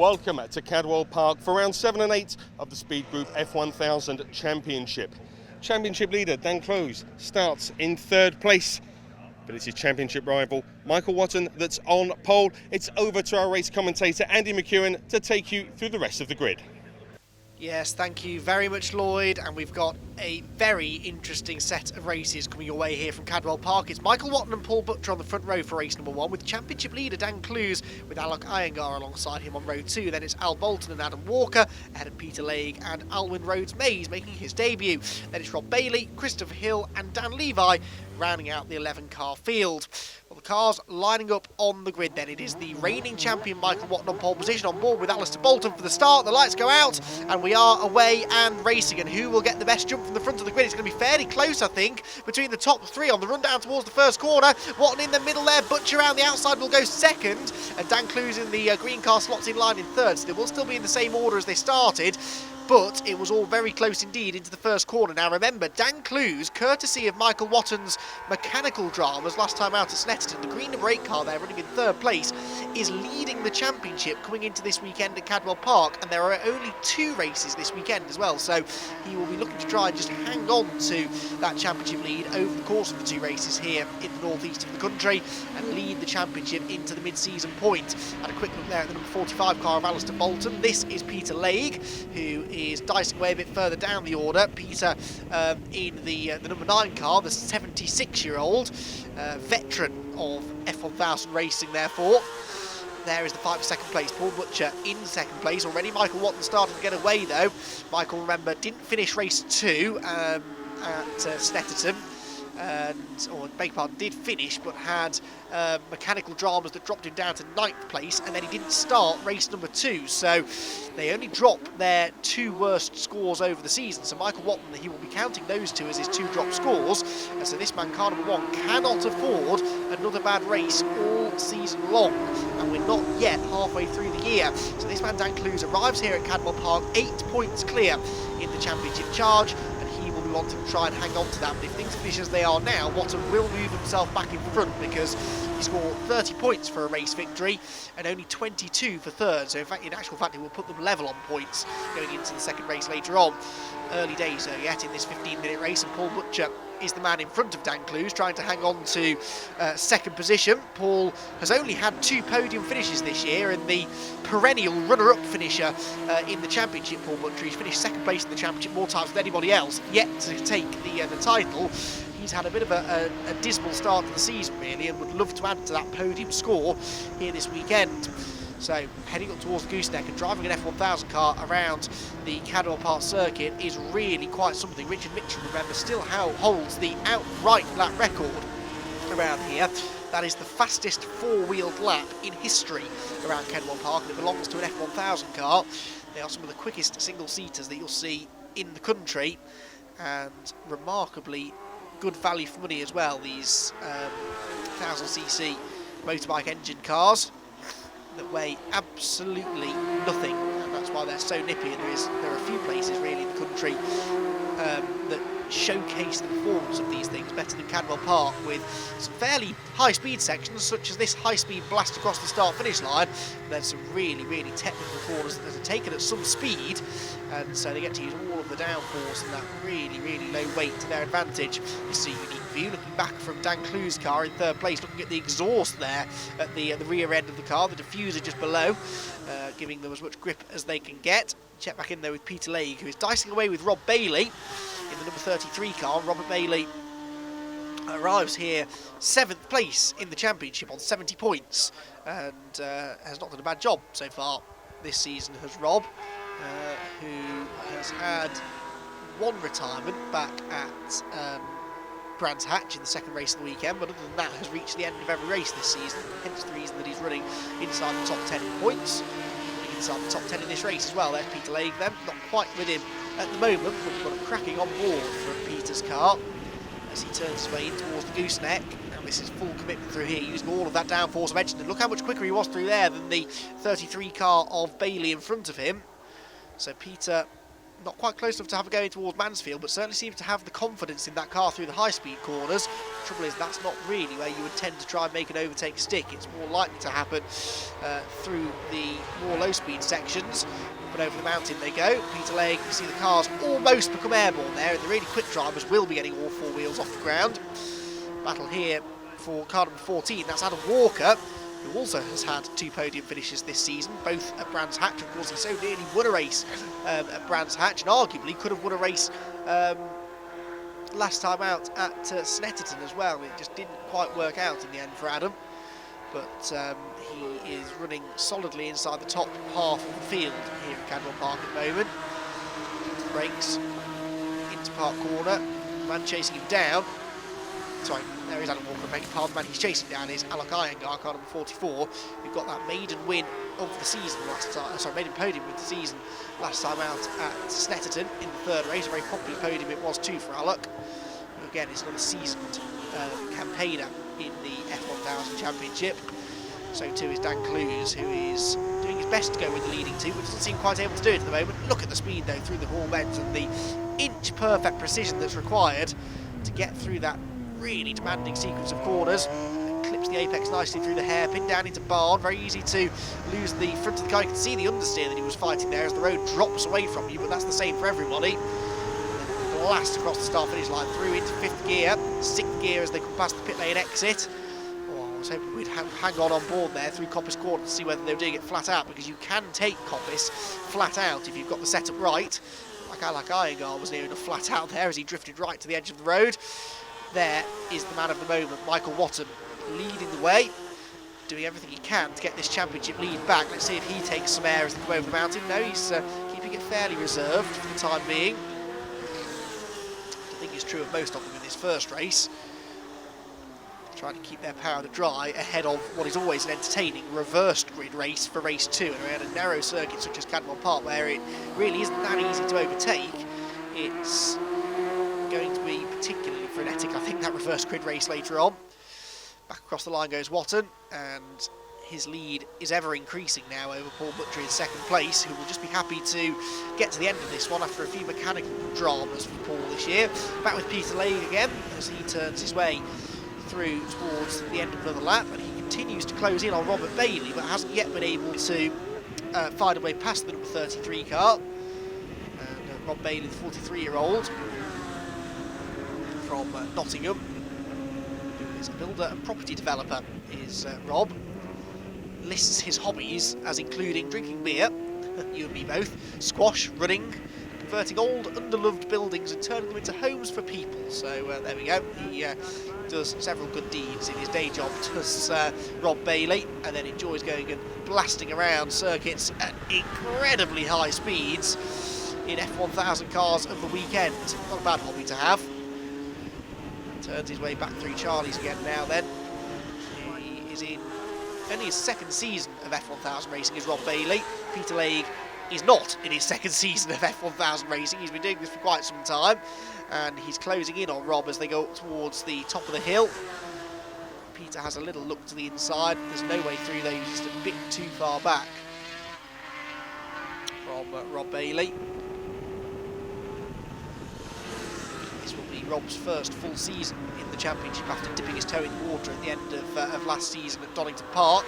Welcome to Cadwell Park for round 7 and 8 of the Speed Group F1000 Championship. Championship leader Dan Close starts in 3rd place, but it's his championship rival Michael Watton that's on pole. It's over to our race commentator Andy McEwan to take you through the rest of the grid. Yes, thank you very much, Lloyd, and we've got a very interesting set of races coming your way here from Cadwell Park. It's Michael Watton and Paul Butcher on the front row for race number 1, with championship leader Dan Close with Alok Iyengar alongside him on row 2. Then it's Al Bolton and Adam Walker ahead of Peter Legge and Alwyn Rhodes-Mays making his debut. Then it's Rob Bailey, Christopher Hill and Dan Levi rounding out the 11-car field. Well, the cars lining up on the grid then. It is the reigning champion Michael Watton on pole position, on board with Alistair Bolton for the start. The lights go out and we are away and racing. And who will get the best jump from the front of the grid? It's going to be fairly close, I think, between the top 3 on the run down towards the first corner. Watton in the middle there, Butcher around the outside will go second, and Dan Close in the green car slots in line in 3rd. So they will still be in the same order as they started, but it was all very close indeed into the first corner. Now remember, Dan Close, courtesy of Michael Watton's mechanical dramas last time out at Snetterton, the green number 8 car there running in 3rd place, is leading the championship coming into this weekend at Cadwell Park, and there are only 2 races this weekend as well, so he will be looking to try and just hang on to that championship lead over the course of the 2 races here in the northeast of the country and lead the championship into the mid-season point. And a quick look there at the number 45 car of Alistair Bolton. This is Peter Legge, who is dicing away a bit further down the order. Peter in the number 9 car, the 76-year-old veteran of F1000 racing, therefore. There is the fight for 2nd place. Paul Butcher in 2nd place already. Michael Watton started to get away though. Michael, remember, didn't finish race 2 at Snetterton. Or beg your pardon, did finish but had mechanical dramas that dropped him down to 9th place, and then he didn't start race number 2, so they only dropped their 2 worst scores over the season. So Michael Watton, he will be counting those 2 as his 2 drop scores, and so this man, car number 1, cannot afford another bad race all season long, and we're not yet halfway through the year. So this man Dan Close arrives here at Cadwell Park 8 points clear in the championship charge, wanting to try and hang on to that, but if things finish as they are now, Watton will move himself back in front because he scored 30 points for a race victory and only 22 for 3rd, so in actual fact he will put them level on points going into the 2nd race later on. Early days yet in this 15-minute race, and Paul Butcher is the man in front of Dan Close, trying to hang on to 2nd position. Paul has only had 2 podium finishes this year, and the perennial runner-up finisher in the championship, Paul Butcher, he's finished 2nd place in the championship more times than anybody else, yet to take the title. He's had a bit of a dismal start to the season really, and would love to add to that podium score here this weekend. So heading up towards the gooseneck and driving an F1000 car around the Cadwell Park circuit is really quite something. Richard Mitchell, remember, still holds the outright lap record around here. That is the fastest 4-wheeled lap in history around Cadwell Park, and it belongs to an F1000 car. They are some of the quickest single-seaters that you'll see in the country, and remarkably good value for money as well, these 1000cc motorbike engine cars that weigh absolutely nothing, and that's why they're so nippy. And there are a few places really in the country that showcase the performance of these things better than Cadwell Park, with some fairly high speed sections such as this high speed blast across the start finish line. There's some really technical corners that are taken at some speed, and so they get to use all of the downforce and that really low weight to their advantage. This is a unique view looking back from Dan Close's car in 3rd place, looking at the exhaust there at the rear end of the car, the diffuser just below, giving them as much grip as they can get. Check back in there with Peter Legge, who is dicing away with Rob Bailey in the number 33 car. Robert Bailey arrives here 7th place in the championship on 70 points, and has not done a bad job so far this season, has Rob, who has had 1 retirement back at Brands Hatch in the 2nd race of the weekend, but other than that has reached the end of every race this season, hence the reason that he's running inside the top 10 in points, inside the top 10 in this race as well. There's Peter Legge then, not quite with him at the moment, but we've got a cracking on board from Peter's car as he turns his way in towards the gooseneck. And this is full commitment through here, using all of that downforce I mentioned, and look how much quicker he was through there than the 33 car of Bailey in front of him. So Peter not quite close enough to have a go towards Mansfield, but certainly seems to have the confidence in that car through the high-speed corners. The trouble is, that's not really where you would tend to try and make an overtake stick. It's more likely to happen through the more low-speed sections. But over the mountain they go. Peter Legg, you see the cars almost become airborne there, and the really quick drivers will be getting all four wheels off the ground. Battle here for car number 14, that's Adam Walker, who also has had 2 podium finishes this season, both at Brands Hatch. Of course, he so nearly won a race at Brands Hatch, and arguably could have won a race last time out at Snetterton as well. It just didn't quite work out in the end for Adam, but he is running solidly inside the top half of the field here at Cadwell Park at the moment. Brakes into Park Corner, man chasing him down. Sorry, there is Adam Walker, beg your pardon. Man he's chasing down is Alec Iyengar, car number 44, who got that maiden win of the season last time, sorry, maiden podium of the season last time out at Snetterton in the third race. A very popular podium it was too for Alec, who again is another seasoned campaigner in the F1000 Championship. So too is Dan Clues, who is doing his best to go with the leading two, but doesn't seem quite able to do it at the moment. Look at the speed though through the hall bends and the inch perfect precision that's required to get through that really demanding sequence of corners. Clips the apex nicely through the hairpin down into Barn. Very easy to lose the front of the car. You can see the understeer that he was fighting there as the road drops away from you, but that's the same for everybody. Blast across the start finish line through into 5th gear, 6th gear as they come past the pit lane exit. Oh, I was hoping we'd hang on board there through Coppice Corner to see whether they were doing it flat out, because you can take Coppice flat out if you've got the setup right. Like Alec Iyengar was near enough flat out there as he drifted right to the edge of the road. There is the man of the moment, Michael Watton, leading the way, doing everything he can to get this championship lead back. Let's see if he takes some air as they come over the mountain. No, he's keeping it fairly reserved for the time being. I think it's true of most of them in this first race. Trying to keep their powder dry ahead of what is always an entertaining reversed grid race for race 2. And around a narrow circuit such as Cadwell Park, where it really isn't that easy to overtake, it's going to be particularly frenetic, I think, that reverse grid race later on. Back across the line goes Watton, and his lead is ever increasing now over Paul Butcher in 2nd place, who will just be happy to get to the end of this one after a few mechanical dramas for Paul this year. Back with Peter Legg again as he turns his way through towards the end of another lap, and he continues to close in on Robert Bailey, but hasn't yet been able to find a way past the number 33 car. And Rob Bailey, the 43-year-old from Nottingham, who is a builder and property developer, is Rob. Lists his hobbies as including drinking beer, you and me both, squash, running, converting old underloved buildings and turning them into homes for people. So there we go. He does several good deeds in his day job, does Rob Bailey, and then enjoys going and blasting around circuits at incredibly high speeds in F1000 cars of the weekend. Not a bad hobby to have. Turns his way back through Charlie's again now then. He is in only his 2nd season of F1000 racing is Rob Bailey. Peter Legg is not in his 2nd season of F1000 racing. He's been doing this for quite some time, and he's closing in on Rob as they go towards the top of the hill. Peter has a little look to the inside. There's no way through there. He's just a bit too far back from Rob Bailey. This will be Rob's first full season in the championship after dipping his toe in the water at the end of last season at Donington Park.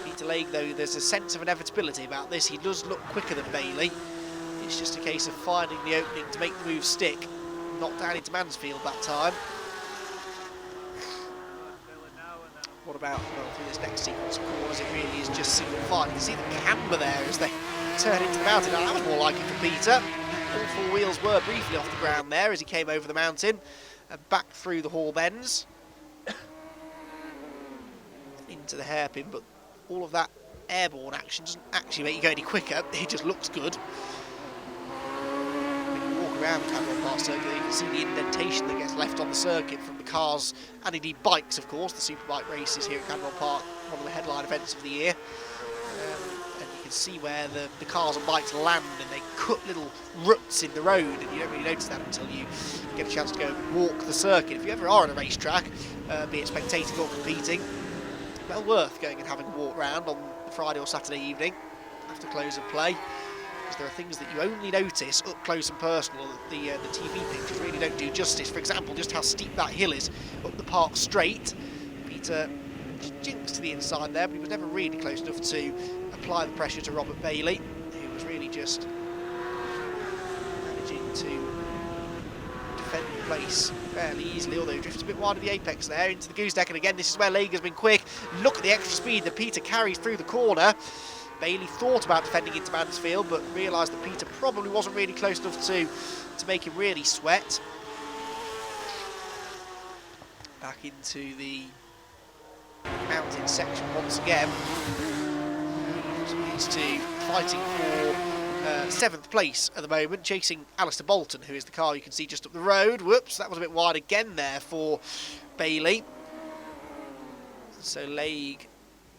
Peter Legg, though, there's a sense of inevitability about this. He does look quicker than Bailey. It's just a case of finding the opening to make the move stick. Not down into Mansfield that time. What about, well, through this next sequence of corners, it really is just single file. You can see the camber there as they turn into the mountain. Now, that was more like it for Peter. All 4 wheels were briefly off the ground there as he came over the mountain and back through the hall bends into the hairpin, but all of that airborne action doesn't actually make you go any quicker. It just looks good. When you walk around Cadwell Park circuit, you can see the indentation that gets left on the circuit from the cars and indeed bikes, of course. The superbike races here at Cadwell Park, one of the headline events of the year. And you can see where the cars and bikes land, and they cut little ruts in the road, and you don't really notice that until you get a chance to go and walk the circuit. If you ever are on a racetrack, be it spectating or competing, well worth going and having a walk round on Friday or Saturday evening after close of play. because there are things that you only notice up close and personal that the TV pictures really don't do justice. For example, just how steep that hill is up the park straight. Peter jinxed to the inside there, but he was never really close enough to apply the pressure to Robert Bailey, who was really just managing to defend the place fairly easily, although he drifts a bit wide of the apex there into the gooseneck. And again, this is where Lague has been quick. Look at the extra speed that Peter carries through the corner. Bailey thought about defending into Mansfield, but realised that Peter probably wasn't really close enough to make him really sweat. Back into the mountain section once again. He's fighting for 7th place at the moment, chasing Alistair Bolton, who is the car you can see just up the road. Whoops, that was a bit wide again there for Bailey. So Lague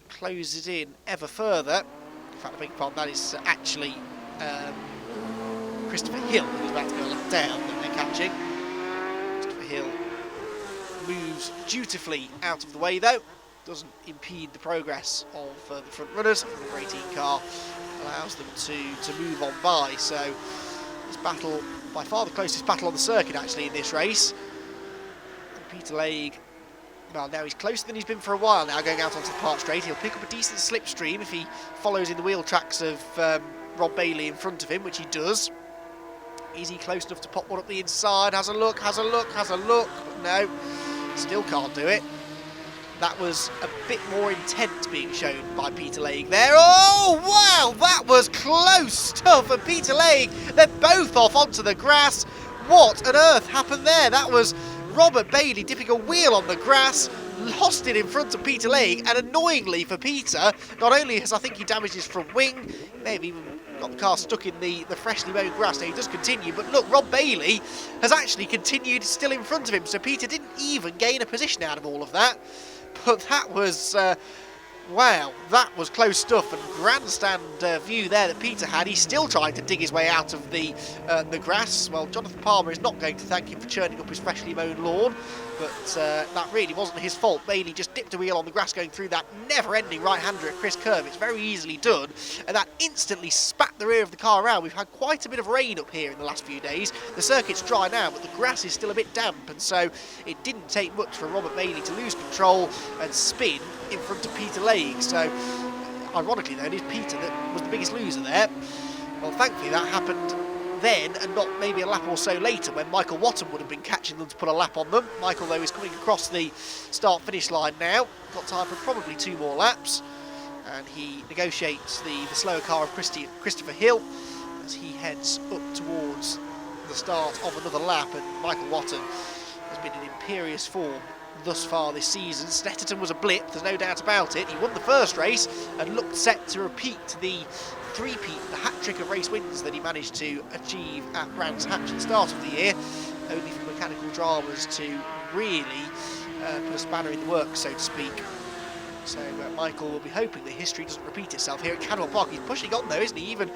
closes in ever further. In fact, I beg your pardon, that is actually Christopher Hill, who's about to go lap down that they're catching. Christopher Hill moves dutifully out of the way though. Doesn't impede the progress of the front runners. The number 18 car allows them to move on by. So this battle, by far the closest battle on the circuit actually in this race. And Peter Lague, well, now he's closer than he's been for a while now, going out onto the park straight. He'll pick up a decent slipstream if he follows in the wheel tracks of Rob Bailey in front of him, which he does. Is he close enough to pop one up the inside? Has a look, but no, still can't do it. That was a bit more intent being shown by Peter Lague there. Oh, wow, that was close stuff for Peter Lague. They're both off onto the grass. What on earth happened there? That was Robert Bailey dipping a wheel on the grass, lost it in front of Peter Lague, and annoyingly for Peter, not only has I think he damaged his front wing, he may have even got the car stuck in the freshly mown grass. Now he does continue, but look, Rob Bailey has actually continued still in front of him, so Peter didn't even gain a position out of all of that. But that was, wow, that was close stuff, and grandstand view there that Peter had. He's still trying to dig his way out of the grass. Well, Jonathan Palmer is not going to thank him for churning up his freshly mown lawn, but that really wasn't his fault. Bailey just dipped a wheel on the grass going through that never-ending right-hander at Chris Curve. It's very easily done, and that instantly spat the rear of the car around. We've had quite a bit of rain up here in the last few days. The circuit's dry now, but the grass is still a bit damp, and so it didn't take much for Robert Bailey to lose control and spin in front of Peter Lague. So, ironically though, it is Peter that was the biggest loser there. Well, thankfully that happened then, and not maybe a lap or so later when Michael Watton would have been catching them to put a lap on them. Michael, though, is coming across the start-finish line now. Got time for probably 2 more laps, and he negotiates the slower car of Christopher Hill as he heads up towards the start of another lap. And Michael Watton has been in imperious form thus far this season. Snetterton was a blip, there's no doubt about it. He won the first race and looked set to repeat the three-peat, the hat-trick of race wins that he managed to achieve at Brands Hatch at the start of the year, only for mechanical dramas to really put a spanner in the works, so to speak. So Michael will be hoping that history doesn't repeat itself here at Cadwell Park. He's pushing on though, isn't he, even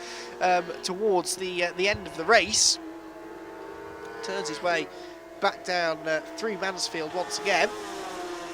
towards the end of the race. Turns his way back down through Mansfield once again.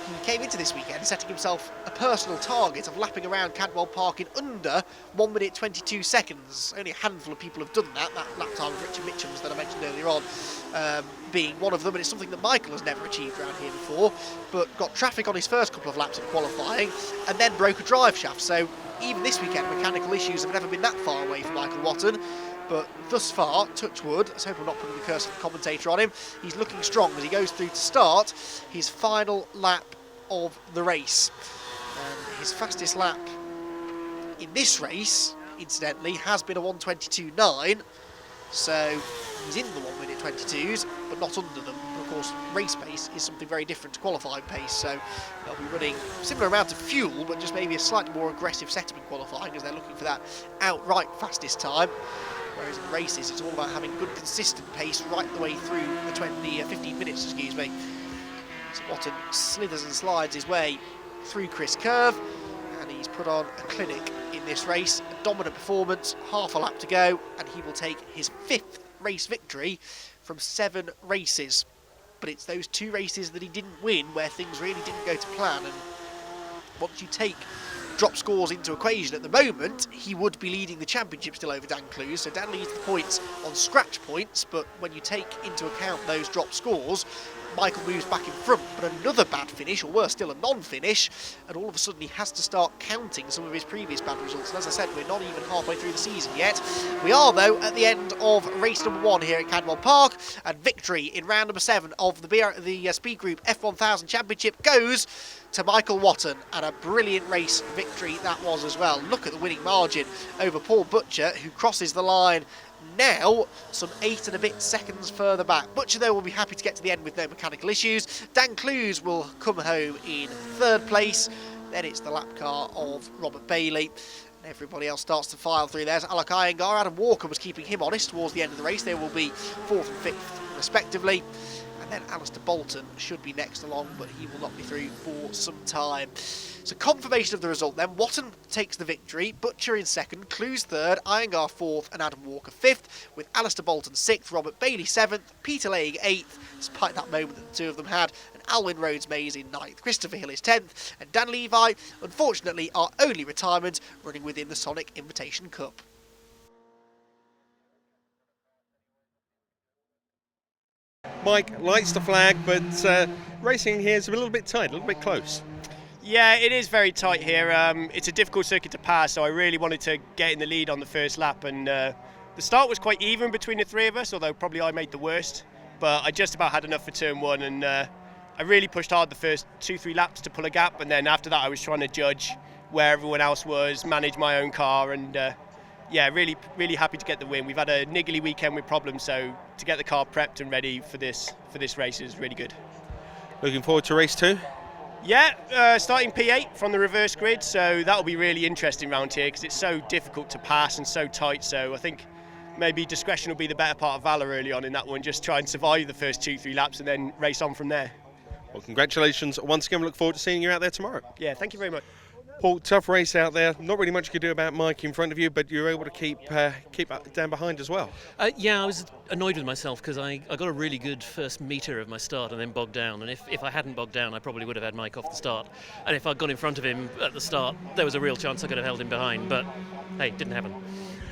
He came into this weekend setting himself a personal target of lapping around Cadwell Park in under 1 minute 22 seconds. Only a handful of people have done that. That lap time of Richard Mitchum's that I mentioned earlier on being one of them, and it's something that Michael has never achieved around here before, but got traffic on his first couple of laps in qualifying and then broke a drive shaft. So even this weekend mechanical issues have never been that far away from Michael Watton. But thus far, touch wood, let's hope I'm not putting the curse of the commentator on him, he's looking strong as he goes through to start his final lap of the race. His fastest lap in this race, incidentally, has been a 1:22.9, so he's in the 1 minute 22s, but not under them. But of course, race pace is something very different to qualifying pace, so they'll be running a similar amount of fuel, but just maybe a slightly more aggressive setup in qualifying, as they're looking for that outright fastest time. Whereas in races, it's all about having good, consistent pace right the way through the 15 minutes, excuse me. So Watton slithers and slides his way through Chris Curve, and he's put on a clinic in this race. A dominant performance, half a lap to go, and he will take his 5th race victory from 7 races. But it's those 2 races that he didn't win where things really didn't go to plan, and once you take drop scores into equation at the moment, he would be leading the championship still over Dan Clues. So Dan leads the points on scratch points, but when you take into account those drop scores, Michael moves back in front, but another bad finish, or worse still, a non-finish, and all of a sudden he has to start counting some of his previous bad results. And as I said, we're not even halfway through the season yet. We are, though, at the end of race number 1 here at Cadwell Park, and victory in round number 7 of the Speed Group F1000 Championship goes to Michael Watton, and a brilliant race victory that was as well. Look at the winning margin over Paul Butcher, who crosses the line now some 8 and a bit seconds further back. Butcher, though, will be happy to get to the end with no mechanical issues. Dan Clues will come home in 3rd place. Then it's the lap car of Robert Bailey. And everybody else starts to file through. There's Alec Iyengar. Adam Walker was keeping him honest towards the end of the race. They will be 4th and 5th respectively. And then Alistair Bolton should be next along, but he will not be through for some time. So confirmation of the result then. Watton takes the victory, Butcher in 2nd, Clues 3rd, Iyengar 4th and Adam Walker 5th, with Alistair Bolton 6th, Robert Bailey 7th, Peter Laig 8th, despite that moment that the two of them had, and Alwyn Rhodes-Mays in 9th. Christopher Hill is 10th, and Dan Levi, unfortunately, our only retirement, running within the Sonic Invitation Cup. Mike lights the flag, but racing here is a little bit tight, a little bit close. Yeah, it is very tight here. It's a difficult circuit to pass, so I really wanted to get in the lead on the first lap. And the start was quite even between the three of us, although probably I made the worst. But I just about had enough for turn 1, and I really pushed hard the first 2-3 laps to pull a gap. And then after that, I was trying to judge where everyone else was, manage my own car, and yeah, really happy to get the win. We've had a niggly weekend with problems, so to get the car prepped and ready for this race is really good. Looking forward to race 2? Yeah, starting P8 from the reverse grid, so that'll be really interesting round here because it's so difficult to pass and so tight. So I think maybe discretion will be the better part of valour early on in that one. Just try and survive the first 2-3 laps and then race on from there. Well, congratulations once again. We look forward to seeing you out there tomorrow. Yeah, thank you very much. Paul, tough race out there. Not really much you could do about Mike in front of you, but you were able to keep down behind as well. Yeah, I was annoyed with myself because I got a really good first metre of my start and then bogged down. And if I hadn't bogged down, I probably would have had Mike off the start. And if I'd gone in front of him at the start, there was a real chance I could have held him behind. But hey, it didn't happen.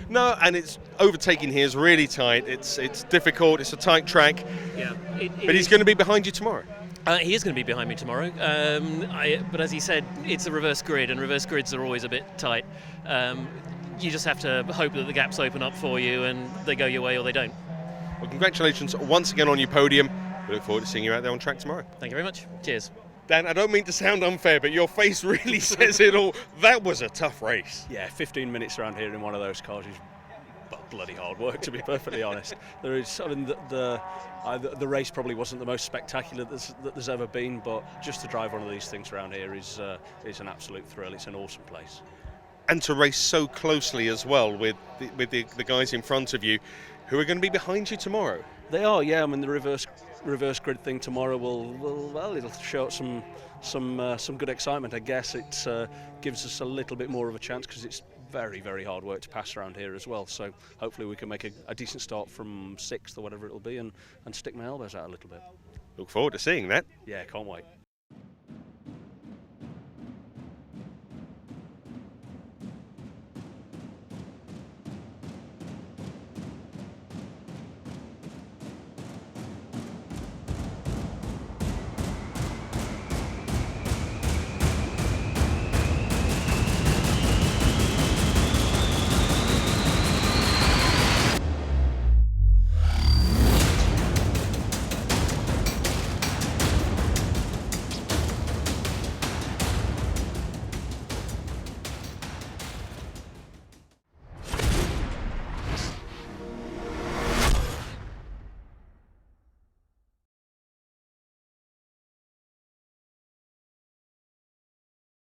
No, and it's overtaking here is really tight. It's difficult. It's a tight track. Yeah, but he's going to be behind you tomorrow. He is going to be behind me tomorrow, but as he said, it's a reverse grid, and reverse grids are always a bit tight. You just have to hope that the gaps open up for you and they go your way or they don't. Well, congratulations once again on your podium. We look forward to seeing you out there on track tomorrow. Thank you very much. Cheers. Dan, I don't mean to sound unfair, but your face really says it all. That was a tough race. Yeah, 15 minutes around here in one of those cars is bloody hard work, to be perfectly honest. There is, I mean, the race probably wasn't the most spectacular that there's ever been, but just to drive one of these things around here is an absolute thrill. It's an awesome place. And to race so closely as well with the guys in front of you, who are going to be behind you tomorrow. They are, yeah. I mean, the reverse grid thing tomorrow it'll show some good excitement. I guess it gives us a little bit more of a chance because it's very, very hard work to pass around here as well. So hopefully we can make a decent start from 6th or whatever it'll be and stick my elbows out a little bit. Look forward to seeing that. Yeah, can't wait.